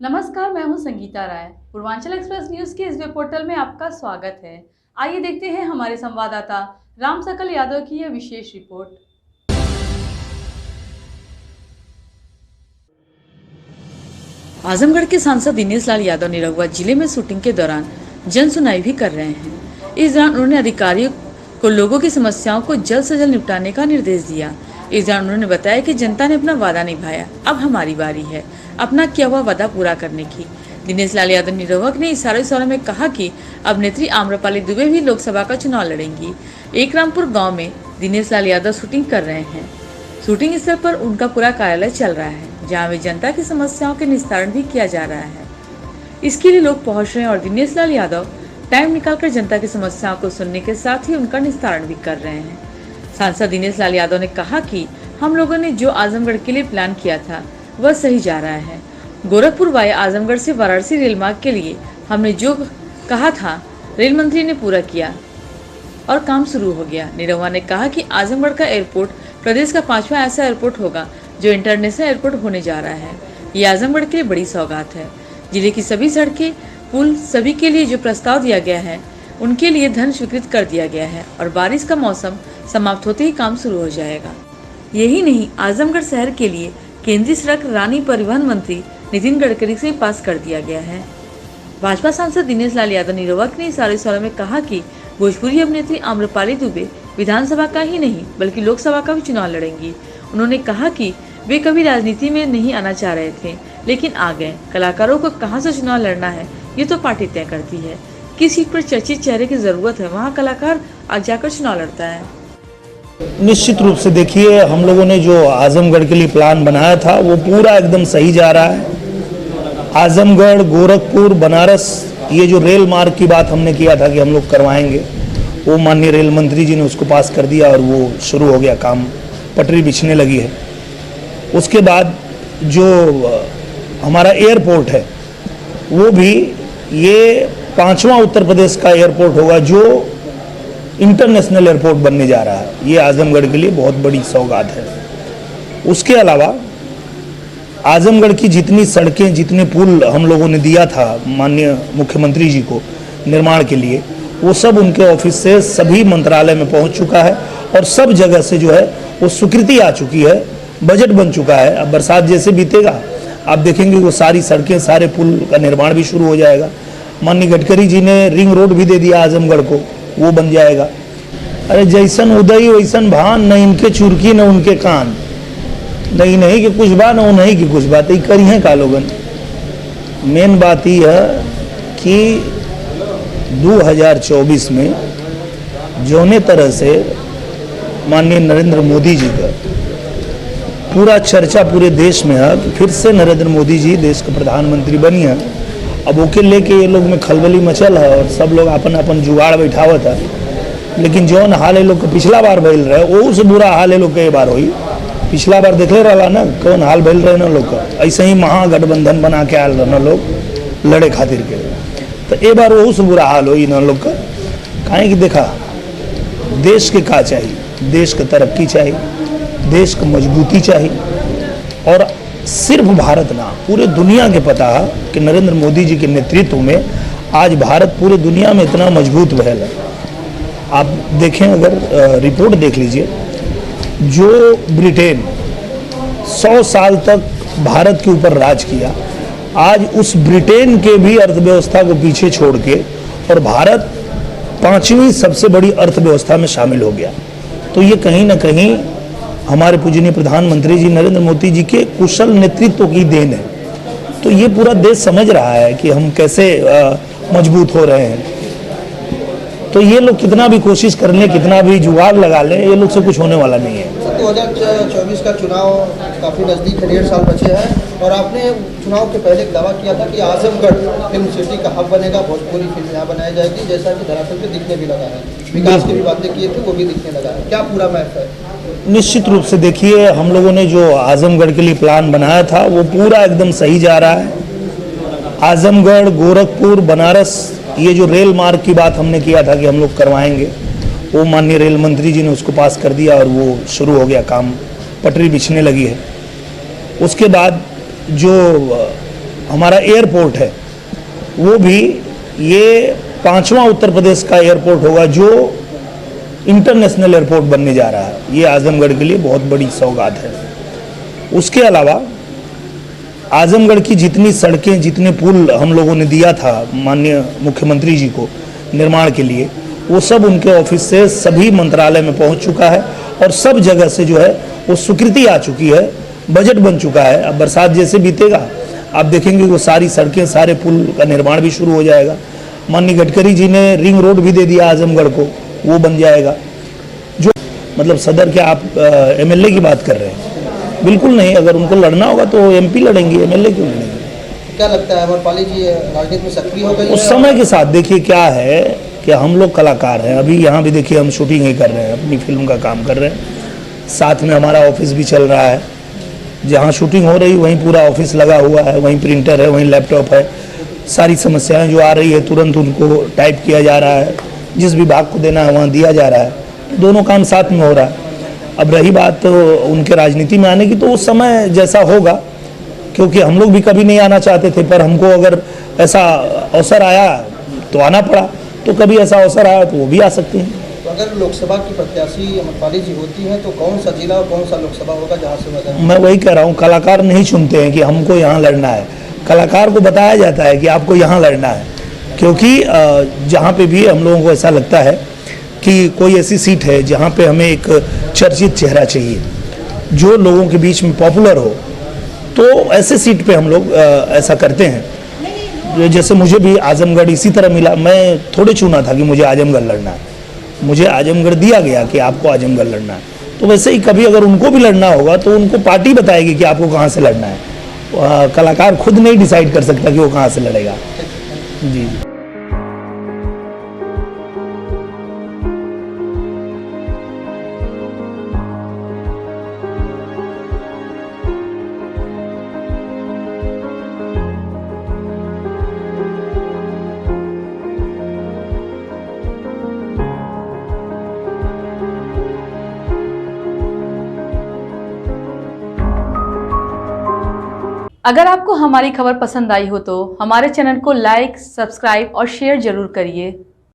नमस्कार, मैं हूं संगीता राय। पूर्वांचल एक्सप्रेस न्यूज के इस वेब पोर्टल में आपका स्वागत है। आइए देखते हैं हमारे संवाददाता राम सकल यादव की यह विशेष रिपोर्ट। आजमगढ़ के सांसद दिनेश लाल यादव निरहुआ जिले में शूटिंग के दौरान जन सुनाई भी कर रहे हैं। इस दौरान उन्होंने अधिकारियों को लोगों की समस्याओं को जल्द से जल्द निपटाने का निर्देश दिया। इस दौरान उन्होंने बताया कि जनता ने अपना वादा निभाया, अब हमारी बारी है अपना किया हुआ वादा पूरा करने की। दिनेश लाल यादव निरहुआ ने इशारों में कहा कि अब नेत्री आम्रपाली दुबे भी लोकसभा का चुनाव लड़ेंगी। एकरामपुर गाँव में दिनेश लाल यादव शूटिंग कर रहे हैं। शूटिंग स्थल पर उनका पूरा कार्यालय चल रहा है, जहां वे जनता की समस्याओं के निस्तारण भी किया जा रहा है। इसके लिए लोग पहुंच रहे हैं और दिनेश लाल यादव टाइम निकालकर जनता की समस्याओं को सुनने के साथ ही उनका निस्तारण भी कर रहे हैं। सांसद दिनेश लाल यादव ने कहा कि हम लोगों ने जो आजमगढ़ के लिए प्लान किया था वह सही जा रहा है। गोरखपुर वाया आजमगढ़ से वाराणसी रेल मार्ग के लिए हमने जो कहा था रेल मंत्री ने पूरा किया और काम शुरू हो गया। निरहुआ ने कहा कि आजमगढ़ का एयरपोर्ट प्रदेश का 5वां ऐसा एयरपोर्ट होगा जो इंटरनेशनल एयरपोर्ट होने जा रहा है। ये आजमगढ़ के लिए बड़ी सौगात है। जिले की सभी सड़कें, पुल सभी के लिए जो प्रस्ताव दिया गया है उनके लिए धन स्वीकृत कर दिया गया है और बारिश का मौसम समाप्त होते ही काम शुरू हो जाएगा। यही नहीं, आजमगढ़ शहर के लिए केंद्रीय सड़क रानी परिवहन मंत्री नितिन गडकरी से पास कर दिया गया है। भाजपा सांसद दिनेश लाल यादव निरहुआ ने इशारों में कहा कि भोजपुरी अभिनेत्री आम्रपाली दुबे विधानसभा का ही नहीं बल्कि लोकसभा का भी चुनाव लड़ेंगी। उन्होंने कहा कि वे कभी राजनीति में नहीं आना चाह रहे थे, लेकिन आ गए। कलाकारों को कहां से चुनाव लड़ना है ये तो पार्टी तय करती है। किस सीट पर चर्चित चेहरे की जरूरत है वहां कलाकार आज जाकर चुनाव लड़ता है। निश्चित रूप से देखिए, हम लोगों ने जो आजमगढ़ के लिए प्लान बनाया था वो पूरा एकदम सही जा रहा है। आजमगढ़, गोरखपुर, बनारस, ये जो रेल मार्ग की बात हमने किया था कि हम लोग करवाएंगे, वो माननीय रेल मंत्री जी ने उसको पास कर दिया और वो शुरू हो गया, काम पटरी बिछने लगी है। उसके बाद जो हमारा एयरपोर्ट है वो भी ये 5वां उत्तर प्रदेश का एयरपोर्ट होगा जो इंटरनेशनल एयरपोर्ट बनने जा रहा है। ये आजमगढ़ के लिए बहुत बड़ी सौगात है। उसके अलावा आजमगढ़ की जितनी सड़कें, जितने पुल हम लोगों ने दिया था माननीय मुख्यमंत्री जी को निर्माण के लिए, वो सब उनके ऑफिस से सभी मंत्रालय में पहुंच चुका है और सब जगह से जो है वो स्वीकृति आ चुकी है, बजट बन चुका है। अब बरसात जैसे बीतेगा आप देखेंगे वो सारी सड़कें, सारे पुल का निर्माण भी शुरू हो जाएगा। माननीय गडकरी जी ने रिंग रोड भी दे दिया आजमगढ़ को, वो बन जाएगा। अरे जैसन उदय वैसन भान, न इनके चुरकी न उनके कान, नहीं कि कुछ बात न नहीं कि कुछ बात, ये करिए का लोगन। मेन बात यह है कि 2024 में जौने तरह से माननीय नरेंद्र मोदी जी का पूरा चर्चा पूरे देश में है कि फिर से नरेंद्र मोदी जी देश के प्रधानमंत्री बनी है। अब ओके लेके ये लोग में खलबली मचल है और सब लोग अपन अपन जुगाड़ बैठावत है, लेकिन जौन हाल लोग के पिछला बार भइल रहे वो से बुरा हाल लोग के बार हुई। पिछला बार देखले रहा ना कौन हाल भइल रहे ना लोग का, ऐसे ही महागठबंधन बना के आयल रहे लोग लड़े खातिर के, तो ए बार वो से बुरा हाल हुई ना लोग का। काहे कि देखा देश के का चाहिए, देश के तरक्की चाहिए, देश की मजबूती चाहिए और सिर्फ भारत ना पूरे दुनिया के पता है कि नरेंद्र मोदी जी के नेतृत्व में आज भारत पूरे दुनिया में इतना मजबूत भयल है। आप देखें, अगर रिपोर्ट देख लीजिए, जो ब्रिटेन 100 साल तक भारत के ऊपर राज किया, आज उस ब्रिटेन के भी अर्थव्यवस्था को पीछे छोड़ के और भारत 5वीं सबसे बड़ी अर्थव्यवस्था में शामिल हो गया। तो ये कहीं ना कहीं हमारे पूजनीय प्रधानमंत्री जी नरेंद्र मोदी जी के कुशल नेतृत्व की देन है। तो ये पूरा देश समझ रहा है कि हम कैसे मजबूत हो रहे हैं। तो ये लोग कितना भी कोशिश कर लें, कितना भी जुगाड़ लगा लें, ये लोग से कुछ होने वाला नहीं है। 2024 का चुनाव काफ़ी नज़दीक है, 1.5 साल बचे हैं और आपने चुनाव के पहले दावा किया था कि आजमगढ़ फिल्म सिटी का हब बनेगा, भोजपुरी फिल्म यहाँ बनाई जाएगी, जैसा कि धरातल पे दिखने भी लगा है। विकास की भी बातें किए थे, वो भी दिखने लगा है। क्या पूरा मैप है? निश्चित रूप से देखिए, हम लोगों ने जो आजमगढ़ के लिए प्लान बनाया था वो पूरा एकदम सही जा रहा है। आजमगढ़, गोरखपुर, बनारस, ये जो रेल मार्ग की बात हमने किया था कि हम लोग करवाएंगे, वो माननीय रेल मंत्री जी ने उसको पास कर दिया और वो शुरू हो गया, काम पटरी बिछने लगी है। उसके बाद जो हमारा एयरपोर्ट है वो भी ये 5वां उत्तर प्रदेश का एयरपोर्ट होगा जो इंटरनेशनल एयरपोर्ट बनने जा रहा है। ये आजमगढ़ के लिए बहुत बड़ी सौगात है। उसके अलावा आजमगढ़ की जितनी सड़कें, जितने पुल हम लोगों ने दिया था माननीय मुख्यमंत्री जी को निर्माण के लिए, वो सब उनके ऑफिस से सभी मंत्रालय में पहुंच चुका है और सब जगह से जो है वो स्वीकृति आ चुकी है, बजट बन चुका है। अब बरसात जैसे बीतेगा आप देखेंगे वो सारी सड़कें, सारे पुल का निर्माण भी शुरू हो जाएगा। माननीय गडकरी जी ने रिंग रोड भी दे दिया आजमगढ़ को, वो बन जाएगा। जो मतलब सदर के आप एमएलए की बात कर रहे हैं, बिल्कुल नहीं। अगर उनको लड़ना होगा तो एमपी लड़ेंगे, एमएलए क्यों लड़ेंगे? क्या लगता है अमरपाली जी राजनीति में सक्रिय हो गई? उस समय के साथ देखिए क्या है कि हम लोग कलाकार हैं, अभी यहाँ भी देखिए हम शूटिंग ही कर रहे हैं, अपनी फिल्म का काम कर रहे हैं, साथ में हमारा ऑफिस भी चल रहा है। जहाँ शूटिंग हो रही वहीं पूरा ऑफिस लगा हुआ है, वहीं प्रिंटर है, वहीं लैपटॉप है। सारी समस्याएं जो आ रही है तुरंत उनको टाइप किया जा रहा है, जिस विभाग को देना है वहाँ दिया जा रहा है। दोनों काम साथ में हो रहा है। अब रही बात उनके राजनीति में आने की, तो उस समय जैसा होगा, क्योंकि हम लोग भी कभी नहीं आना चाहते थे, पर हमको अगर ऐसा अवसर आया तो आना पड़ा, तो कभी ऐसा अवसर आया तो वो भी आ सकते हैं। तो अगर लोकसभा की प्रत्याशी अमरपाली जी होती हैं तो कौन सा जिला और कौन सा लोकसभा होगा जहाँ से? मैं वही कह रहा हूँ, कलाकार नहीं चुनते हैं कि हमको यहाँ लड़ना है, कलाकार को बताया जाता है कि आपको यहाँ लड़ना है। क्योंकि जहाँ पे भी हम लोगों को ऐसा लगता है कि कोई ऐसी सीट है जहाँ पे हमें एक चर्चित चेहरा चाहिए जो लोगों के बीच में पॉपुलर हो, तो ऐसे सीट पे हम लोग ऐसा करते हैं। जैसे मुझे भी आजमगढ़ इसी तरह मिला, मैं थोड़े चुना था कि मुझे आजमगढ़ लड़ना है, मुझे आजमगढ़ दिया गया कि आपको आजमगढ़ लड़ना है। तो वैसे ही कभी अगर उनको भी लड़ना होगा तो उनको पार्टी बताएगी कि आपको कहाँ से लड़ना है। कलाकार खुद नहीं डिसाइड कर सकता कि वो कहाँ से लड़ेगा। जी। अगर आपको हमारी खबर पसंद आई हो तो हमारे चैनल को लाइक, सब्सक्राइब और शेयर जरूर करिए।